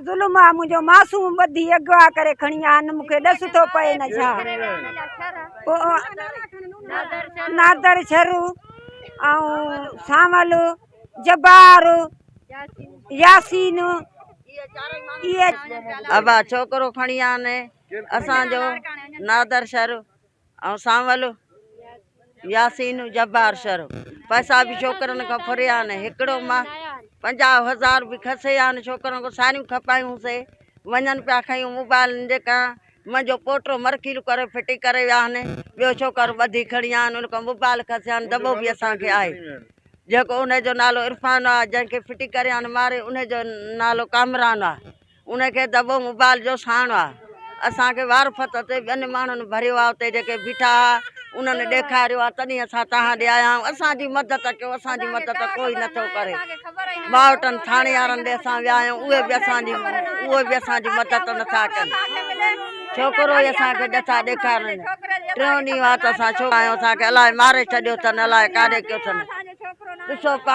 ज़ुल्म आहे मुंहिंजो मासूम ॿधी अगवा करे खणी आया आहिनि मूंखे ॾस थो पए न छा नादर छरू ऐं सावल जबार यासीन इहे अबा छोकरो खणी आया आहिनि असांजो नादर शर ऐं सावल यासीन जबार शर पैसा बि छोकरनि खां फुरिया आहिनि हिकिड़ो मां 50,000 बि खसे आहिनि छोकरनि खां सारियूं खपायूंसीं वञनि पिया खयूं मोबाइल जेका मुंहिंजो पोटो मरखील करे फिटी करे विया आहिनि ॿियो छोकरो ॿधी खणी आया आहिनि उनखां मोबाइल खसिया आहिनि दॿो बि असांखे आहे जेको उनजो नालो इरफान आहे जंहिंखे फिटी करे आहिनि मारे उनजो नालो कामरान आहे उनखे दॿो मोबाइल जो साणो आहे असांखे वार फत ते ॿियनि माण्हुनि भरियो आहे उते जेके बीठा उन्हनि ॾेखारियो आहे तॾहिं असां तव्हां ॾे आया आहियूं असांजी मदद कयो असांजी मदद कोई नथो करे मावटनि थाणे वारनि ॾे असां विया आहियूं उहे बि असांजी मदद नथा कनि छोकिरो ई असांखे नथा ॾेखारनि टियों ॾींहुं आहे त असां छो आहियूं असांखे अलाए मारे छॾियो अथनि अलाए काॾे कयो अथनि ॾिसो